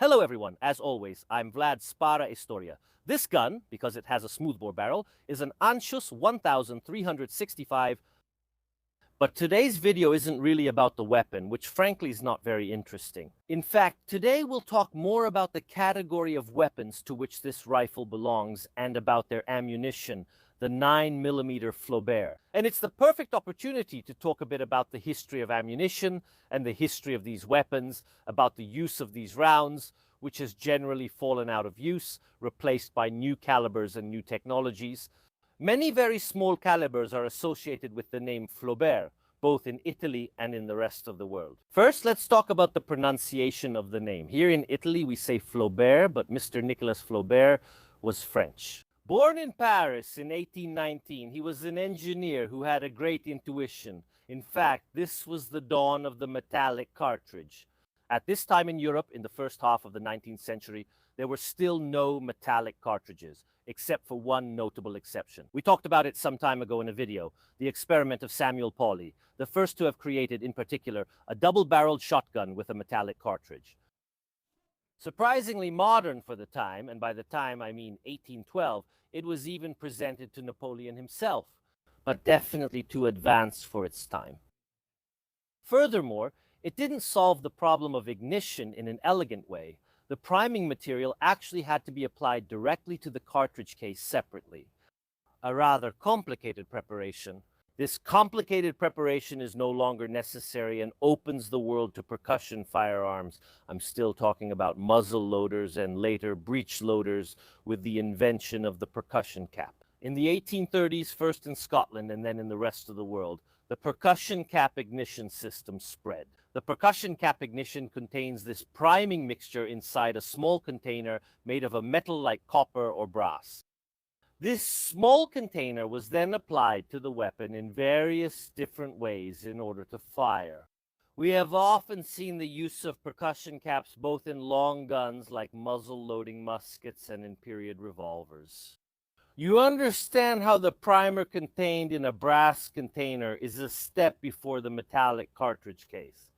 Hello everyone, as always, I'm Vlad Spara Historia. This gun, because it has a smoothbore barrel, is an Anschutz 1365. But today's video isn't really about the weapon, which frankly is not very interesting. In fact, today we'll talk more about the category of weapons to which this rifle belongs and about their ammunition, the 9mm Flobert. And it's the perfect opportunity to talk a bit about the history of ammunition and the history of these weapons, about the use of these rounds, which has generally fallen out of use, replaced by new calibers and new technologies. Many very small calibers are associated with the name Flaubert, both in Italy and in the rest of the world. First, let's talk about the pronunciation of the name. Here in Italy, we say Flobert, but Mr. Nicolas Flobert was French. Born in Paris in 1819, he was an engineer who had a great intuition. In fact, this was the dawn of the metallic cartridge. At this time in Europe, in the first half of the 19th century, there were still no metallic cartridges, except for one notable exception. We talked about it some time ago in a video, the experiment of Samuel Pauly, the first to have created, in particular, a double-barreled shotgun with a metallic cartridge. Surprisingly modern for the time, and by the time I mean 1812, it was even presented to Napoleon himself, but definitely too advanced for its time. Furthermore, it didn't solve the problem of ignition in an elegant way. The priming material actually had to be applied directly to the cartridge case separately. A rather complicated preparation. This complicated preparation is no longer necessary and opens the world to percussion firearms. I'm still talking about muzzle loaders and later breech loaders with the invention of the percussion cap. In the 1830s, first in Scotland and then in the rest of the world, the percussion cap ignition system spread. The percussion cap ignition contains this priming mixture inside a small container made of a metal like copper or brass. This small container was then applied to the weapon in various different ways in order to fire. We have often seen the use of percussion caps both in long guns like muzzle-loading muskets and in period revolvers. You understand how the primer contained in a brass container is a step before the metallic cartridge case.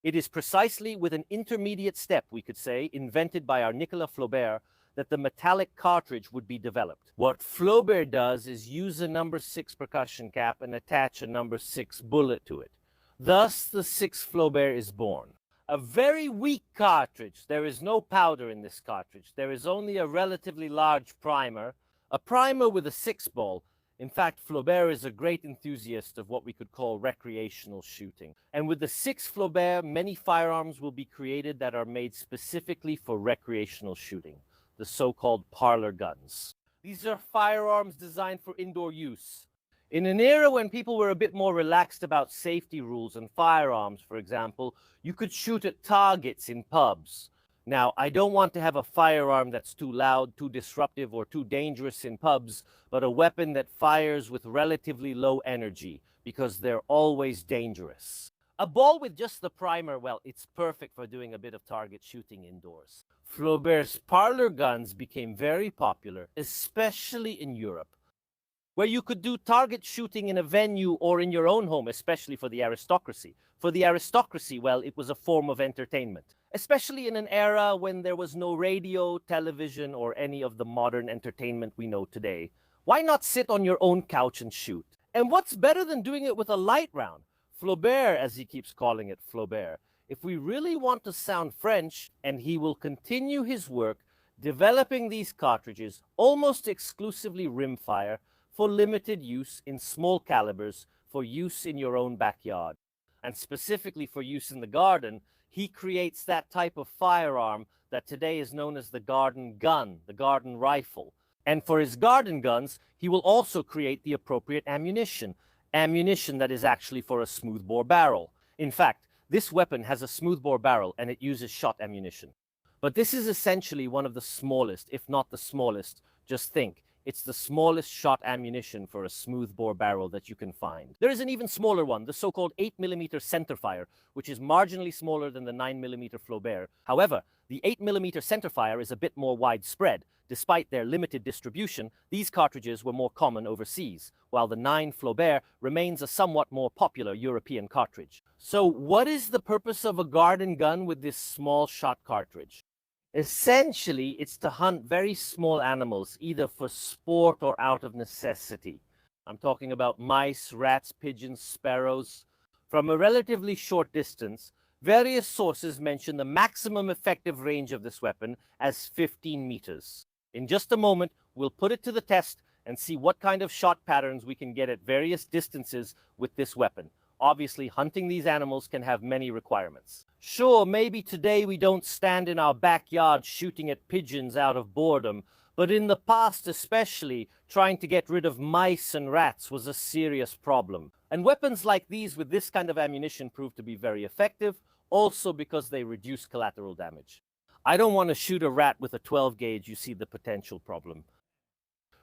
It is precisely with an intermediate step, we could say, invented by our Nicolas Flobert, that the metallic cartridge would be developed. What Flobert does is use a number 6 percussion cap and attach a number 6 bullet to it. Thus, the 6 Flobert is born. A very weak cartridge. There is no powder in this cartridge. There is only a relatively large primer, a primer with a 6 ball. In fact, Flaubert is a great enthusiast of what we could call recreational shooting. And with the 6 Flaubert, many firearms will be created that are made specifically for recreational shooting, the so-called parlor guns. These are firearms designed for indoor use. In an era when people were a bit more relaxed about safety rules and firearms, for example, you could shoot at targets in pubs. Now, I don't want to have a firearm that's too loud, too disruptive, or too dangerous in pubs, but a weapon that fires with relatively low energy, because they're always dangerous. A ball with just the primer, well, it's perfect for doing a bit of target shooting indoors. Flaubert's parlor guns became very popular, especially in Europe, where you could do target shooting in a venue or in your own home, especially for the aristocracy. For the aristocracy, well, it was a form of entertainment, especially in an era when there was no radio, television, or any of the modern entertainment we know today. Why not sit on your own couch and shoot? And what's better than doing it with a light round? Flobert, as he keeps calling it, Flobert. If we really want to sound French, and he will continue his work developing these cartridges almost exclusively rimfire for limited use in small calibers for use in your own backyard. And specifically for use in the garden, he creates that type of firearm that today is known as the garden gun, the garden rifle. And for his garden guns, he will also create the appropriate ammunition that is actually for a smoothbore barrel. In fact, this weapon has a smoothbore barrel and it uses shot ammunition. But this is essentially one of the smallest, if not the smallest. Just think, it's the smallest shot ammunition for a smoothbore barrel that you can find. There is an even smaller one, the so-called 8mm centerfire, which is marginally smaller than the 9mm Flobert. However, the 8mm centerfire is a bit more widespread. Despite their limited distribution, these cartridges were more common overseas, while the 9 Flobert remains a somewhat more popular European cartridge. So what is the purpose of a garden gun with this small shot cartridge? Essentially, it's to hunt very small animals, either for sport or out of necessity. I'm talking about mice, rats, pigeons, sparrows. From a relatively short distance, various sources mention the maximum effective range of this weapon as 15 meters. In just a moment, we'll put it to the test and see what kind of shot patterns we can get at various distances with this weapon. Obviously, hunting these animals can have many requirements. Sure, maybe today we don't stand in our backyard shooting at pigeons out of boredom, but in the past especially, trying to get rid of mice and rats was a serious problem. And weapons like these with this kind of ammunition prove to be very effective, also because they reduce collateral damage. I don't want to shoot a rat with a 12 gauge, you see the potential problem.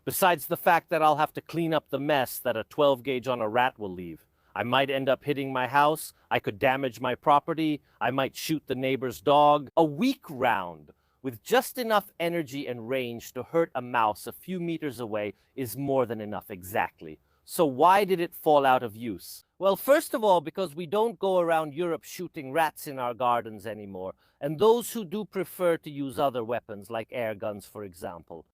Besides the fact that I'll have to clean up the mess that a 12 gauge on a rat will leave. I might end up hitting my house, I could damage my property, I might shoot the neighbor's dog. A weak round with just enough energy and range to hurt a mouse a few meters away is more than enough exactly. So why did it fall out of use? Well, first of all, because we don't go around Europe shooting rats in our gardens anymore, and those who do prefer to use other weapons like air guns, for example.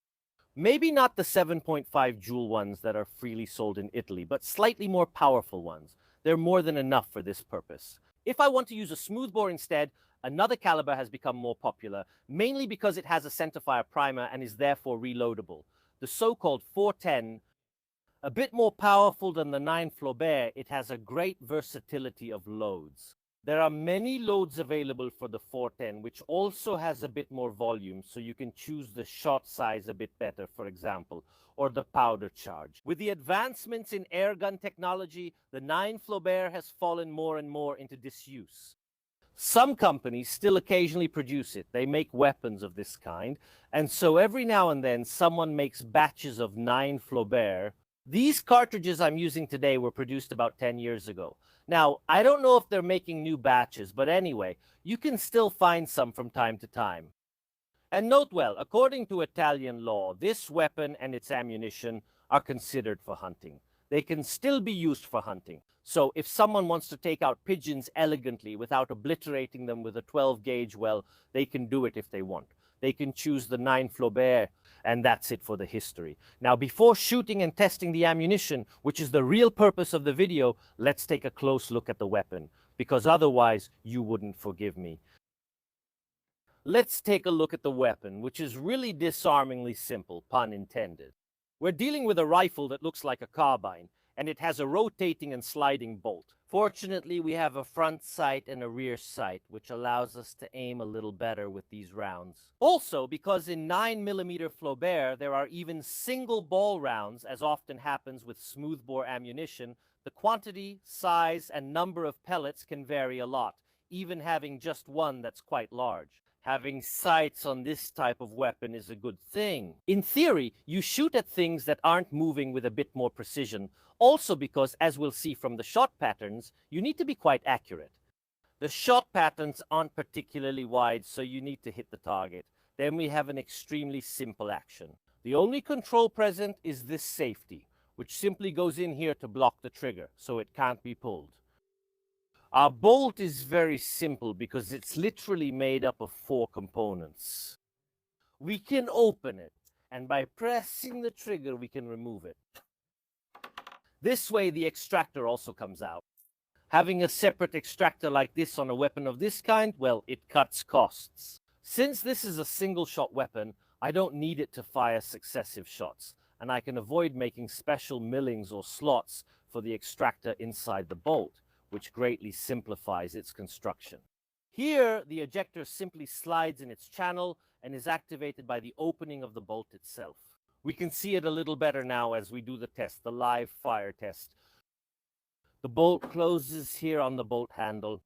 Maybe not the 7.5 joule ones that are freely sold in Italy, but slightly more powerful ones. They're more than enough for this purpose. If I want to use a smoothbore instead, another caliber has become more popular, mainly because it has a centerfire primer and is therefore reloadable. The so-called 410, a bit more powerful than the 9 Flobert, it has a great versatility of loads. There are many loads available for the 410, which also has a bit more volume, so you can choose the shot size a bit better, for example, or the powder charge. With the advancements in airgun technology, the 9 Flobert has fallen more and more into disuse. Some companies still occasionally produce it. They make weapons of this kind, and so every now and then someone makes batches of 9 Flobert. These cartridges I'm using today were produced about 10 years ago. Now, I don't know if they're making new batches, but anyway, you can still find some from time to time. And note well, according to Italian law, this weapon and its ammunition are considered for hunting. They can still be used for hunting. So if someone wants to take out pigeons elegantly without obliterating them with a 12 gauge, well, they can do it if they want. They can choose the 9 Flobert, and that's it for the history. Now, before shooting and testing the ammunition, which is the real purpose of the video, let's take a close look at the weapon, because otherwise you wouldn't forgive me. Let's take a look at the weapon, which is really disarmingly simple, pun intended. We're dealing with a rifle that looks like a carbine, and it has a rotating and sliding bolt. Fortunately, we have a front sight and a rear sight, which allows us to aim a little better with these rounds. Also, because in 9mm Flobert, there are even single ball rounds, as often happens with smoothbore ammunition, the quantity, size, and number of pellets can vary a lot, even having just one that's quite large. Having sights on this type of weapon is a good thing. In theory, you shoot at things that aren't moving with a bit more precision, also because, as we'll see from the shot patterns, you need to be quite accurate. The shot patterns aren't particularly wide, so you need to hit the target. Then we have an extremely simple action. The only control present is this safety, which simply goes in here to block the trigger, so it can't be pulled. Our bolt is very simple because it's literally made up of 4 components. We can open it, and by pressing the trigger, we can remove it. This way, the extractor also comes out. Having a separate extractor like this on a weapon of this kind, well, it cuts costs. Since this is a single-shot weapon, I don't need it to fire successive shots, and I can avoid making special millings or slots for the extractor inside the bolt, which greatly simplifies its construction. Here, the ejector simply slides in its channel and is activated by the opening of the bolt itself. We can see it a little better now as we do the test, the live fire test. The bolt closes here on the bolt handle.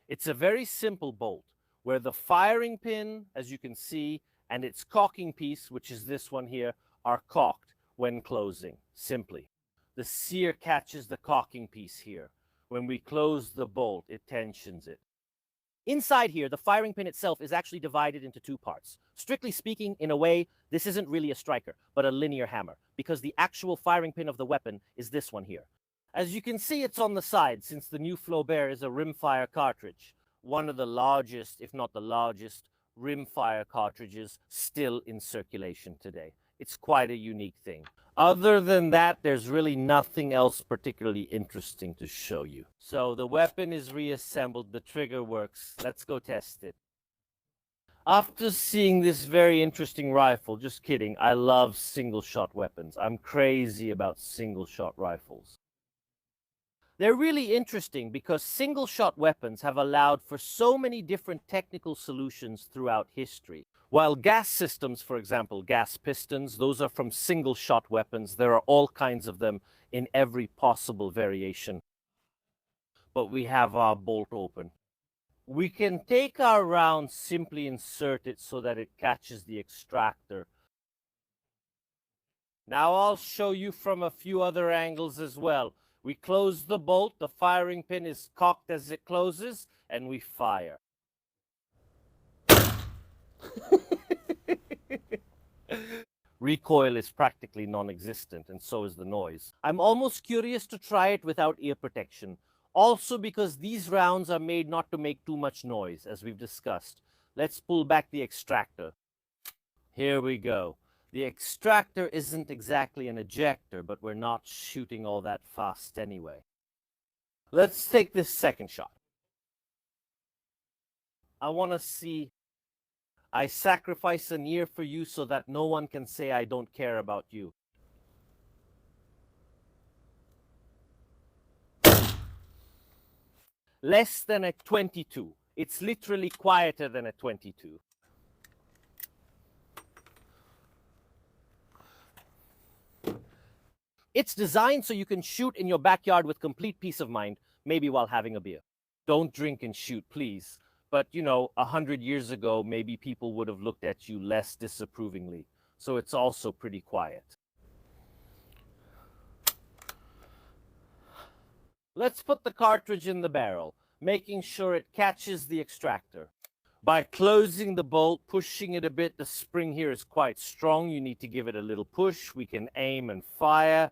It's a very simple bolt, where the firing pin, as you can see, and its cocking piece, which is this one here, are cocked when closing, simply. The sear catches the cocking piece here. When we close the bolt, it tensions it. Inside here, the firing pin itself is actually divided into 2 parts. Strictly speaking, in a way, this isn't really a striker, but a linear hammer, because the actual firing pin of the weapon is this one here. As you can see, it's on the side, since the new Flobert is a rimfire cartridge. one of the largest, if not the largest, rimfire cartridges still in circulation today. It's quite a unique thing. Other than that, there's really nothing else particularly interesting to show you. So the weapon is reassembled, the trigger works. Let's go test it. After seeing this very interesting rifle, just kidding, I love single-shot weapons. I'm crazy about single-shot rifles. They're really interesting because single-shot weapons have allowed for so many different technical solutions throughout history. While gas systems, for example, gas pistons, those are from single-shot weapons. There are all kinds of them in every possible variation. But we have our bolt open. We can take our round, simply insert it so that it catches the extractor. Now I'll show you from a few other angles as well. We close the bolt, the firing pin is cocked as it closes, and we fire. Recoil is practically non-existent, and so is the noise. I'm almost curious to try it without ear protection. Also because these rounds are made not to make too much noise, as we've discussed. Let's pull back the extractor. Here we go. The extractor isn't exactly an ejector, but we're not shooting all that fast anyway. Let's take this second shot. I want to see. I sacrifice an ear for you so that no one can say I don't care about you. Less than a 22. It's literally quieter than a 22. It's designed so you can shoot in your backyard with complete peace of mind, maybe while having a beer. Don't drink and shoot, please. But, 100 years ago, maybe people would have looked at you less disapprovingly. So it's also pretty quiet. Let's put the cartridge in the barrel, making sure it catches the extractor. By closing the bolt, pushing it a bit, the spring here is quite strong. You need to give it a little push. We can aim and fire.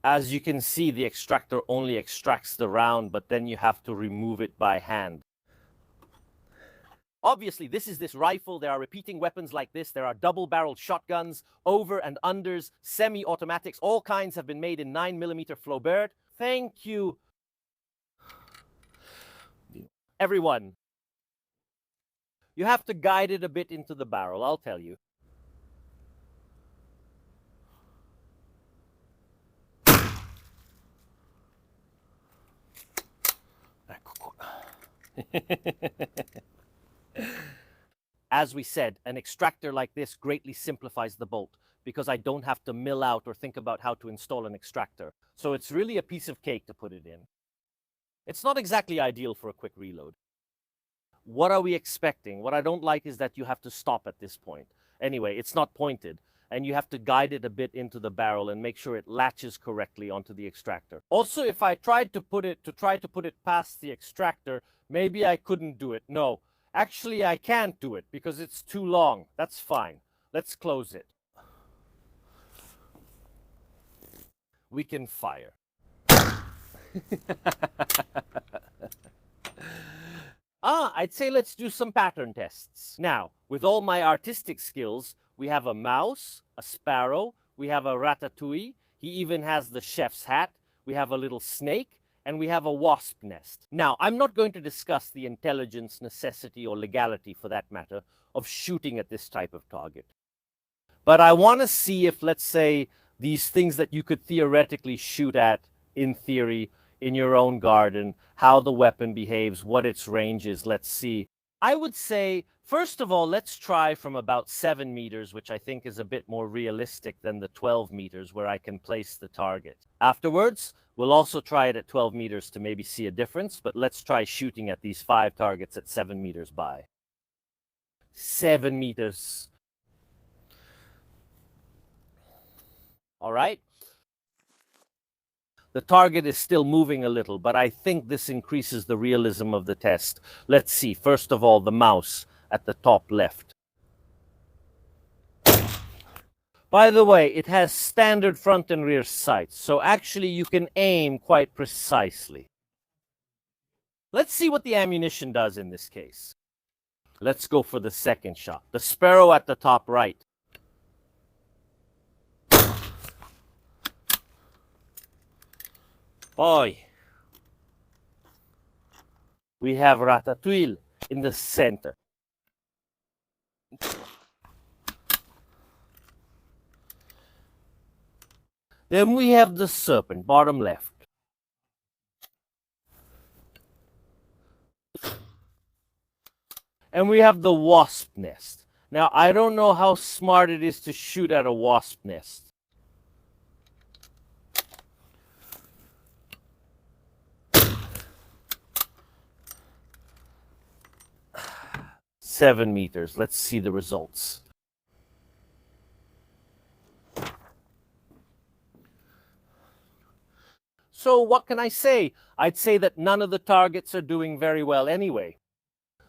As you can see, the extractor only extracts the round, but then you have to remove it by hand. Obviously, this rifle. There are repeating weapons like this. There are double-barreled shotguns, over and unders, semi-automatics. All kinds have been made in 9mm Flobert. Thank you, everyone. You have to guide it a bit into the barrel, I'll tell you. As we said, an extractor like this greatly simplifies the bolt because I don't have to mill out or think about how to install an extractor. So it's really a piece of cake to put it in. It's not exactly ideal for a quick reload. What are we expecting? What I don't like is that you have to stop at this point. Anyway, it's not pointed, and you have to guide it a bit into the barrel and make sure it latches correctly onto the extractor. Also, if I tried to put it past the extractor, maybe I couldn't do it. No, actually I can't do it because it's too long. That's fine. Let's close it. We can fire. I'd say let's do some pattern tests. Now, with all my artistic skills, we have a mouse, a sparrow, we have a ratatouille, he even has the chef's hat, we have a little snake, and we have a wasp nest. Now, I'm not going to discuss the intelligence, necessity, or legality, for that matter, of shooting at this type of target. But I want to see if, let's say, these things that you could theoretically shoot at, in theory, in your own garden, how the weapon behaves, what its range is, let's see. I would say, first of all, let's try from about 7 meters, which I think is a bit more realistic than the 12 meters where I can place the target. Afterwards, we'll also try it at 12 meters to maybe see a difference, but let's try shooting at these 5 targets at 7 meters by. 7 meters. All right. The target is still moving a little, but I think this increases the realism of the test. Let's see. First of all, the mouse at the top left. By the way, it has standard front and rear sights, so actually you can aim quite precisely. Let's see what the ammunition does in this case. Let's go for the second shot. The Sparrow at the top right. Boy. We have Ratatouille in the center. Then we have the Serpent, bottom left. And we have the Wasp Nest. Now, I don't know how smart it is to shoot at a wasp nest. Seven meters. Let's see the results. So what can I say? I'd say that none of the targets are doing very well anyway.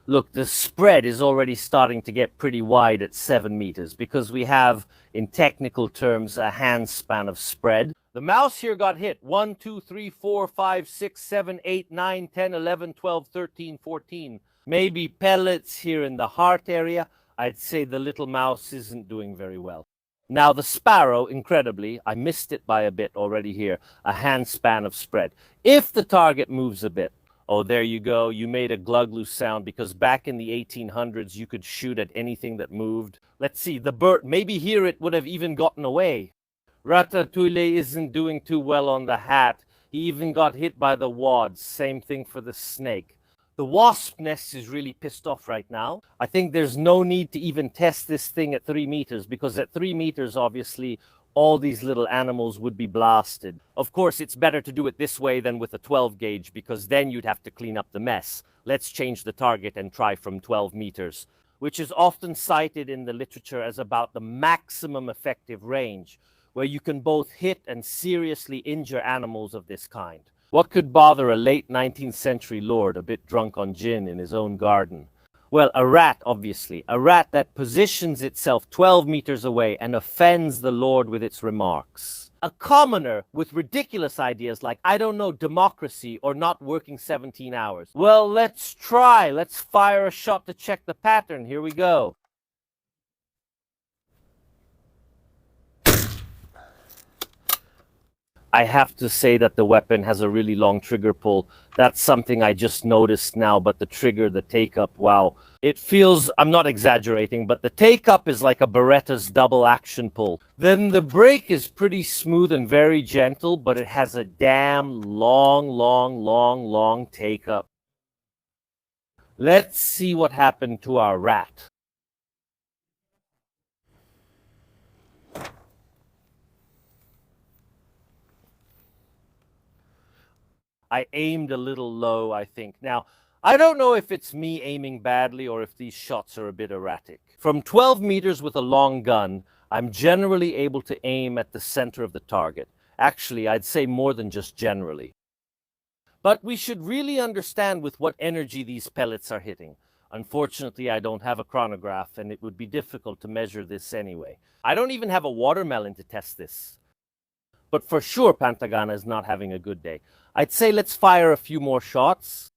Look, the spread is already starting to get pretty wide at 7 meters because we have, in technical terms, a hand span of spread. The mouse here got hit 1, 2, 3, 4, 5, 6, 7, 8, 9, 10, 11, 12, 13, 14. Maybe pellets here in the heart area. I'd say the little mouse isn't doing very well. Now the Sparrow, incredibly, I missed it by a bit already here, a hand span of spread. If the target moves a bit, oh, there you go, you made a glug-loose sound because back in the 1800s you could shoot at anything that moved. Let's see, the bird, maybe here it would have even gotten away. Ratatouille isn't doing too well on the hat. He even got hit by the wads, same thing for the snake. The wasp nest is really pissed off right now. I think there's no need to even test this thing at 3 meters because at 3 meters, obviously, all these little animals would be blasted. Of course, it's better to do it this way than with a 12 gauge because then you'd have to clean up the mess. Let's change the target and try from 12 meters, which is often cited in the literature as about the maximum effective range, where you can both hit and seriously injure animals of this kind. What could bother a late 19th century lord a bit drunk on gin in his own garden? Well, a rat, obviously. A rat that positions itself 12 meters away and offends the lord with its remarks. A commoner with ridiculous ideas like, I don't know, democracy or not working 17 hours. Well, let's try. Let's fire a shot to check the pattern. Here we go. I have to say that the weapon has a really long trigger pull. That's something I just noticed now, but the trigger, the take-up, wow. It feels, I'm not exaggerating, but the take-up is like a Beretta's double action pull. Then the break is pretty smooth and very gentle, but it has a damn long take-up. Let's see what happened to our rat. I aimed a little low, I think. Now, I don't know if it's me aiming badly or if these shots are a bit erratic. From 12 meters with a long gun, I'm generally able to aim at the center of the target. Actually, I'd say more than just generally. But we should really understand with what energy these pellets are hitting. Unfortunately, I don't have a chronograph, and it would be difficult to measure this anyway. I don't even have a watermelon to test this. But for sure, Pantagana is not having a good day. I'd say let's fire a few more shots.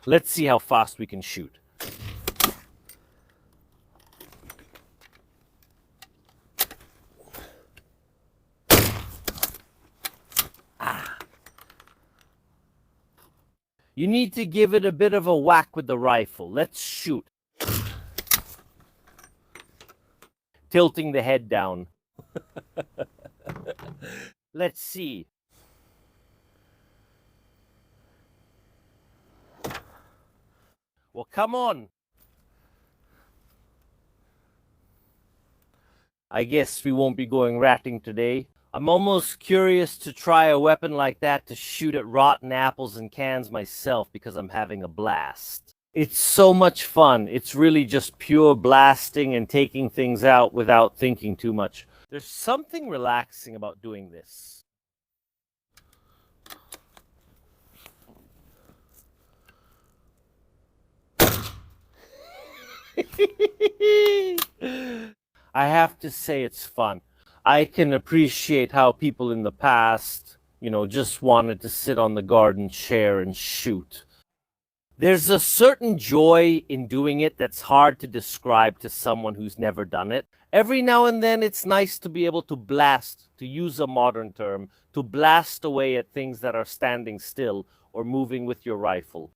Let's see how fast we can shoot. You need to give it a bit of a whack with the rifle. Let's shoot. Tilting the head down. Let's see. Well, come on. I guess we won't be going ratting today. I'm almost curious to try a weapon like that to shoot at rotten apples and cans myself because I'm having a blast. It's so much fun. It's really just pure blasting and taking things out without thinking too much. There's something relaxing about doing this. I have to say it's fun. I can appreciate how people in the past, just wanted to sit on the garden chair and shoot. There's a certain joy in doing it that's hard to describe to someone who's never done it. Every now and then, it's nice to be able to blast, to use a modern term, to blast away at things that are standing still or moving with your rifle.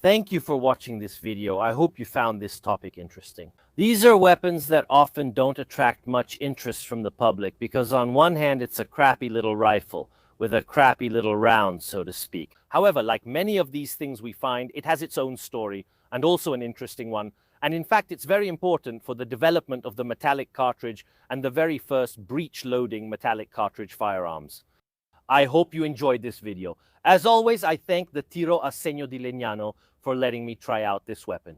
Thank you for watching this video. I hope you found this topic interesting. These are weapons that often don't attract much interest from the public because on one hand, it's a crappy little rifle with a crappy little round, so to speak. However, like many of these things we find, it has its own story and also an interesting one. And in fact, it's very important for the development of the metallic cartridge and the very first breech-loading metallic cartridge firearms. I hope you enjoyed this video. As always, I thank the Tiro a Segno di Legnano for letting me try out this weapon.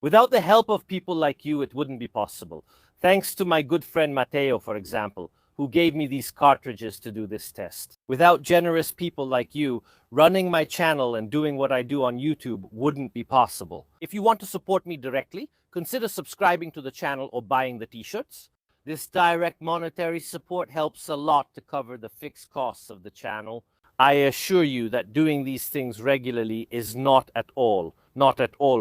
Without the help of people like you, it wouldn't be possible. Thanks to my good friend Matteo, for example, who gave me these cartridges to do this test. Without generous people like you, running my channel and doing what I do on YouTube wouldn't be possible. If you want to support me directly, consider subscribing to the channel or buying the t-shirts. This direct monetary support helps a lot to cover the fixed costs of the channel. I assure you that doing these things regularly is not at all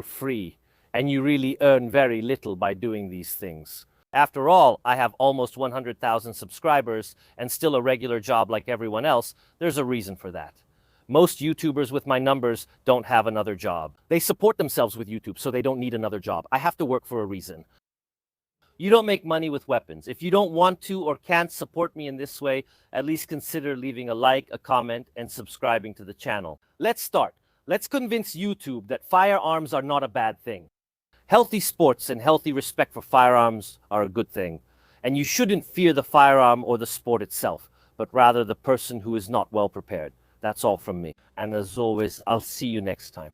free, and you really earn very little by doing these things. After all, I have almost 100,000 subscribers and still a regular job like everyone else. There's a reason for that. Most YouTubers with my numbers don't have another job. They support themselves with YouTube, so they don't need another job. I have to work for a reason. You don't make money with weapons. If you don't want to or can't support me in this way, at least consider leaving a like, a comment, and subscribing to the channel. Let's start. Let's convince YouTube that firearms are not a bad thing. Healthy sports and healthy respect for firearms are a good thing. And you shouldn't fear the firearm or the sport itself, but rather the person who is not well prepared. That's all from me. And as always, I'll see you next time.